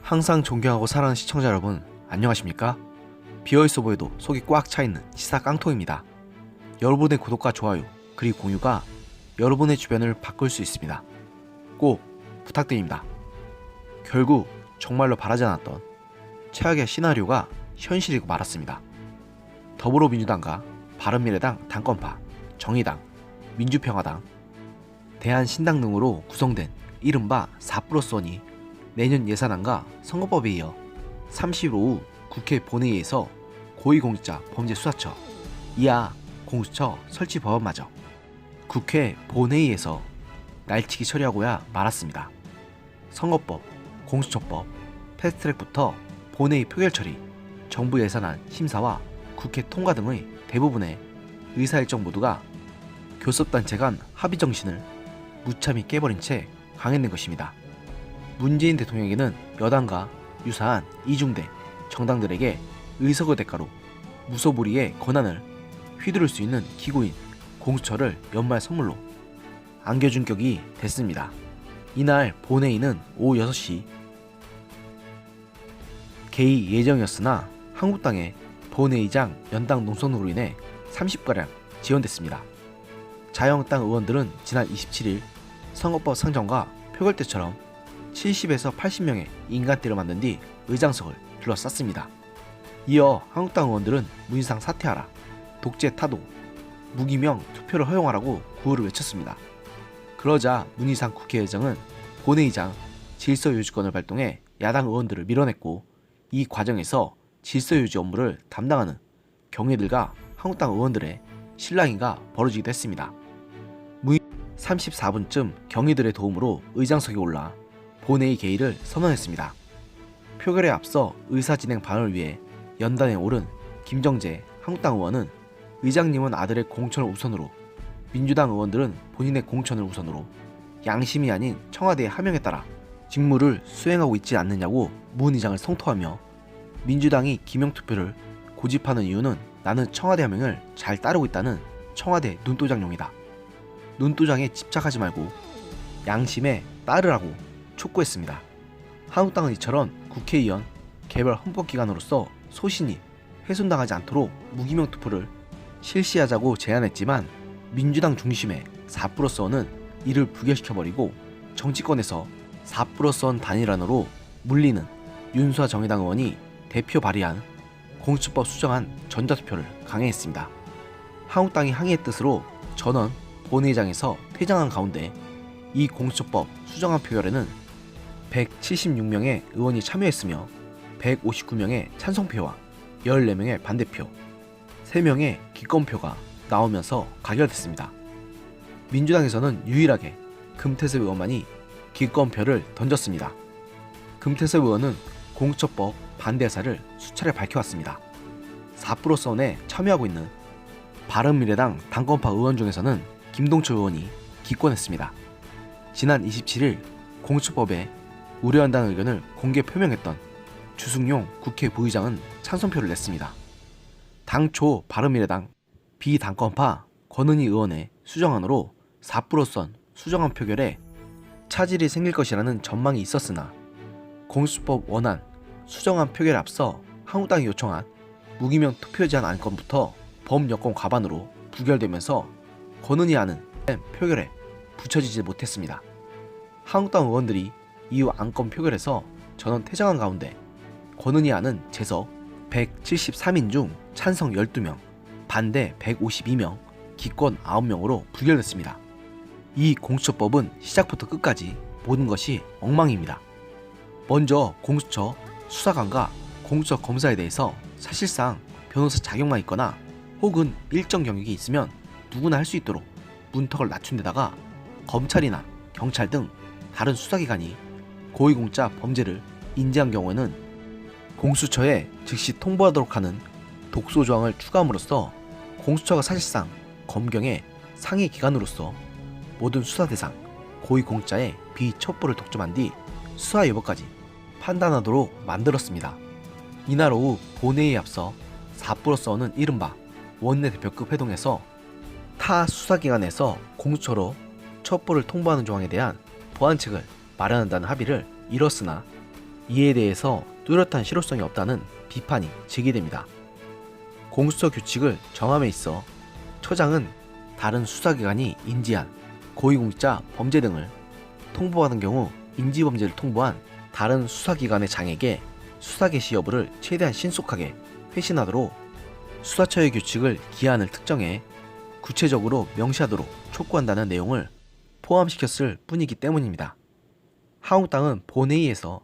항상 존경하고 사랑하는 시청자 여러분, 안녕하십니까? 비어있어 보여도 속이 꽉 차있는 시사 깡통입니다. 여러분의 구독과 좋아요, 그리고 공유가 여러분의 주변을 바꿀 수 있습니다. 꼭 부탁드립니다. 결국 정말로 바라지 않았던 최악의 시나리오가 현실이고 말았습니다. 더불어민주당과 바른미래당 당권파, 정의당, 민주평화당, 대한신당 등으로 구성된 이른바 4+1이 내년 예산안과 선거법에 이어 30일 오후 국회 본회의에서 고위공직자 범죄수사처, 이하 공수처 설치 법안마저 국회 본회의에서 날치기 처리하고야 말았습니다. 선거법, 공수처법, 패스트트랙부터 본회의 표결 처리, 정부 예산안 심사와 국회 통과 등의 대부분의 의사일정 모두가 교섭단체 간 합의 정신을 무참히 깨버린 채 강행된 것입니다. 문재인 대통령에게는 여당과 유사한 이중대 정당들에게 의석의 대가로 무소불위의 권한을 휘두를 수 있는 기구인 공수처를 연말 선물로 안겨준 격이 됐습니다. 이날 본회의는 오후 6시 개의 예정이었으나 한국당의 본회의장 연당 농성으로 인해 30가량 지연됐습니다. 자유한국당 의원들은 지난 27일 선거법 상정과 표결 때처럼 70에서 80명의 인간띠를 만든 뒤 의장석을 둘러쌌습니다. 이어 한국당 의원들은 문희상 사퇴하라, 독재 타도, 무기명 투표를 허용하라고 구호를 외쳤습니다. 그러자 문희상 국회의장은 본회의장 질서유지권을 발동해 야당 의원들을 밀어냈고, 이 과정에서 질서유지 업무를 담당하는 경위들과 한국당 의원들의 실랑이가 벌어지기도 했습니다. 34분쯤 경위들의 도움으로 의장석에 올라 본회의 개의를 선언했습니다. 표결에 앞서 의사진행 반영을 위해 연단에 오른 김정재 한국당 의원은 의장님은 아들의 공천을 우선으로, 민주당 의원들은 본인의 공천을 우선으로 양심이 아닌 청와대의 하명에 따라 직무를 수행하고 있지 않느냐고 문 의장을 성토하며, 민주당이 기명투표를 고집하는 이유는 나는 청와대 하명을 잘 따르고 있다는 청와대 눈도장용이다. 눈도장에 집착하지 말고 양심에 따르라고 촉구했습니다. 한국당은 이처럼 국회의원 개별 헌법기관으로서 소신이 훼손당하지 않도록 무기명 투표를 실시하자고 제안했지만, 민주당 중심의 4+1은 이를 부결시켜버리고 정치권에서 4+1 단일안으로 물리는 윤수아 정의당 의원이 대표 발의한 공수처법 수정안 전자투표를 강행했습니다. 한국당이 항의의 뜻으로 전원 본회의장에서 퇴장한 가운데 이 공수처법 수정안 표결에는 176명의 의원이 참여했으며 159명의 찬성표와 14명의 반대표, 3명의 기권표가 나오면서 가결됐습니다. 민주당에서는 유일하게 금태섭 의원만이 기권표를 던졌습니다. 금태섭 의원은 공수처법 반대 의사를 수차례 밝혀왔습니다. 4+1에 참여하고 있는 바른미래당 당권파 의원 중에서는 김동철 의원이 기권했습니다. 지난 27일 공수처법에 우려한다는 의견을 공개 표명했던 주승용 국회 부의장은 찬성표를 냈습니다. 당초 바른미래당 비당권파 권은희 의원의 수정안으로 4+1 수정안 표결에 차질이 생길 것이라는 전망이 있었으나, 공수처법 원안 수정안 표결에 앞서 한국당이 요청한 무기명 투표 제한 안건부터 범여권 과반으로 부결되면서 권은희 안은 표결에 붙여지지 못했습니다. 한국당 의원들이 이후 안건 표결에서 전원 퇴장한 가운데 권은희 안은 재석 173인 중 찬성 12명, 반대 152명, 기권 9명으로 부결됐습니다. 이 공수처법은 시작부터 끝까지 모든 것이 엉망입니다. 먼저 공수처 수사관과 공수처 검사에 대해서 사실상 변호사 자격만 있거나 혹은 일정 경력이 있으면 누구나 할 수 있도록 문턱을 낮춘 데다가, 검찰이나 경찰 등 다른 수사기관이 고위공직자 범죄를 인지한 경우에는 공수처에 즉시 통보하도록 하는 독소 조항을 추가함으로써 공수처가 사실상 검경의 상위 기관으로서 모든 수사 대상 고위공직자의 비첩보를 독점한 뒤 수사 여부까지 판단하도록 만들었습니다. 이날 오후 본회의에 앞서 4+1은 이른바 원내대표급 회동에서 타 수사기관에서 공수처로 첩보를 통보하는 조항에 대한 보완책을 마련한다는 합의를 이뤘으나, 이에 대해서 뚜렷한 실효성이 없다는 비판이 제기됩니다. 공수처 규칙을 정함에 있어 처장은 다른 수사기관이 인지한 고위공직자 범죄 등을 통보받은 경우 인지범죄를 통보한 다른 수사기관의 장에게 수사 개시 여부를 최대한 신속하게 회신하도록 수사처의 규칙을 기한을 특정해 구체적으로 명시하도록 촉구한다는 내용을 포함시켰을 뿐이기 때문입니다. 한국당은 본회의에서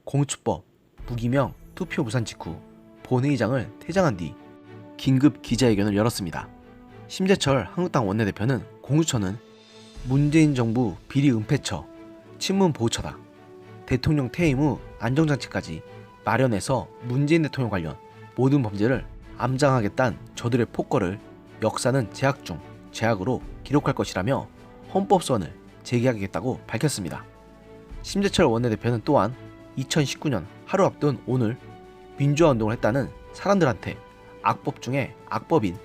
공수처법 무기명 투표 무산 직후 본회의장을 퇴장한 뒤 긴급 기자회견을 열었습니다. 심재철 한국당 원내대표는 공수처는 문재인 정부 비리 은폐처, 친문 보호처다. 대통령 퇴임 후 안정장치까지 마련해서 문재인 대통령 관련 모든 범죄를 암장하겠다는 저들의 폭거를 역사는 제약 중 제약으로 기록할 것이라며 헌법소원을 제기하겠다고 밝혔습니다. 심재철 원내대표는 또한 2019년 하루 앞둔 오늘 민주화운동을 했다는 사람들한테 악법 중에 악법인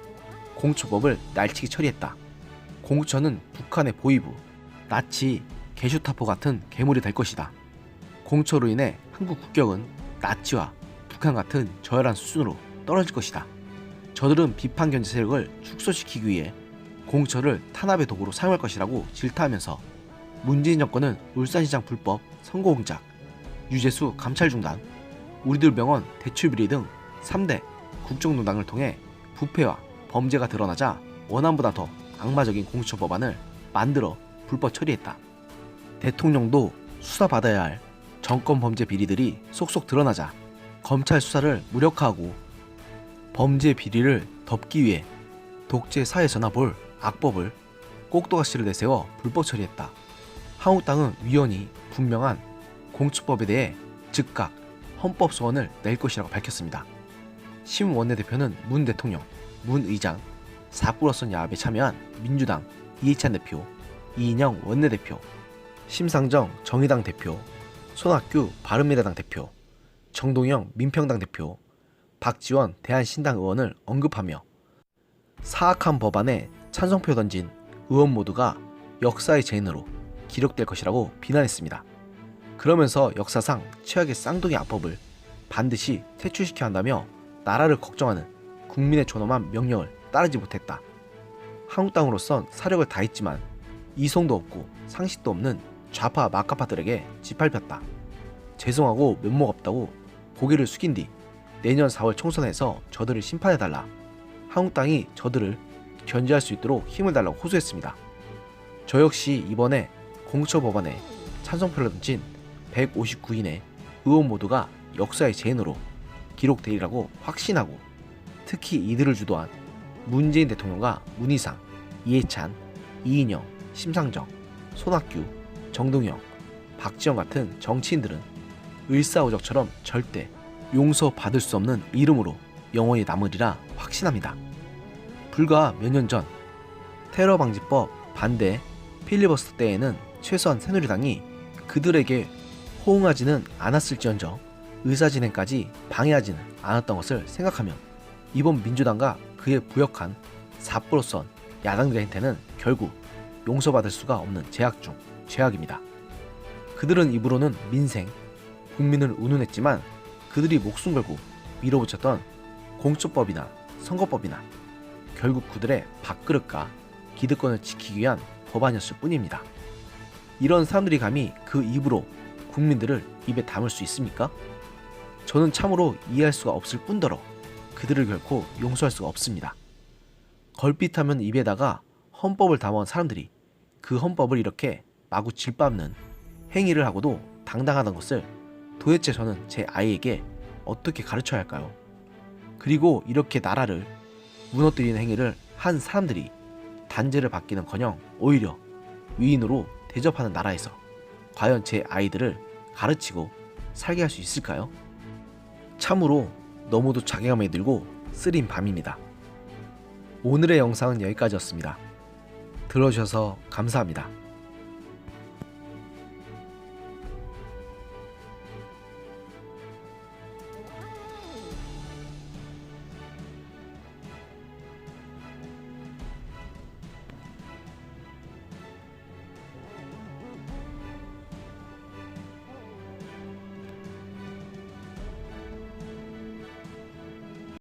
공수처법을 날치기 처리했다. 공수처는 북한의 보위부, 나치, 게슈타포 같은 괴물이 될 것이다. 공수처로 인해 한국 국격은 나치와 북한 같은 저열한 수준으로 떨어질 것이다. 저들은 비판 견제 세력을 축소시키기 위해 공수처를 탄압의 도구로 사용할 것이라고 질타하면서 문재인 정권은 울산시장 불법 선거공작, 유재수 감찰 중단, 우리들 병원 대출 비리 등 3대 국정농단을 통해 부패와 범죄가 드러나자 원안보다 더 악마적인 공수처 법안을 만들어 불법 처리했다. 대통령도 수사받아야 할 정권 범죄 비리들이 속속 드러나자 검찰 수사를 무력화하고 범죄 비리를 덮기 위해 독재 사회에서나 볼 악법을 꼭두가시를 내세워 불법 처리했다. 한국당은 위원이 분명한 공수처법에 대해 즉각 헌법 소원을 낼 것이라고 밝혔습니다. 심 원내대표는 문 대통령, 문 의장, 4+1 야합에 참여한 민주당 이해찬 대표, 이인영 원내대표, 심상정 정의당 대표, 손학규 바른미래당 대표, 정동영 민평당 대표, 박지원 대한신당 의원을 언급하며 사악한 법안에 찬성표 던진 의원 모두가 역사의 죄인으로 기록될 것이라고 비난했습니다. 그러면서 역사상 최악의 쌍둥이 악법을 반드시 퇴출시켜야 한다며 나라를 걱정하는 국민의 존엄한 명령을 따르지 못했다. 한국당으로선 사력을 다했지만 이성도 없고 상식도 없는 좌파 막가파들에게 짓밟혔다. 죄송하고 면목 없다고 고개를 숙인 뒤 내년 4월 총선에서 저들을 심판해달라. 한국당이 저들을 견제할 수 있도록 힘을 달라고 호소했습니다. 저 역시 이번에 공수처 법안에 찬성표를 던진 159인의 의원 모두가 역사의 죄인으로 기록되리라고 확신하고 특히 이들을 주도한 문재인 대통령과 문희상, 이해찬, 이인영, 심상정, 손학규, 정동영, 박지원 같은 정치인들은 을사오적처럼 절대 용서받을 수 없는 이름으로 영원히 남으리라 확신합니다. 불과 몇 년 전 테러방지법 반대 필리버스터 때에는 최소한 새누리당이 그들에게 호응하지는 않았을지언정 의사진행까지 방해하지는 않았던 것을 생각하면 이번 민주당과 그에 부역한 4+1 야당들한테는 결국 용서받을 수가 없는 제약 중 제약입니다. 그들은 입으로는 민생, 국민을 운운했지만 그들이 목숨 걸고 밀어붙였던 공수처법이나 선거법이나 결국 그들의 밥그릇과 기득권을 지키기 위한 법안이었을 뿐입니다. 이런 사람들이 감히 그 입으로 국민들을 입에 담을 수 있습니까? 저는 참으로 이해할 수가 없을 뿐더러 그들을 결코 용서할 수가 없습니다. 걸핏하면 입에다가 헌법을 담아온 사람들이 그 헌법을 이렇게 마구 질밟는 행위를 하고도 당당하다는 것을 도대체 저는 제 아이에게 어떻게 가르쳐야 할까요? 그리고 이렇게 나라를 무너뜨리는 행위를 한 사람들이 단죄를 받기는커녕 오히려 위인으로 대접하는 나라에서 과연 제 아이들을 가르치고 살게 할 수 있을까요? 참으로 너무도 자괴감이 들고 쓰린 밤입니다. 오늘의 영상은 여기까지였습니다. 들어주셔서 감사합니다.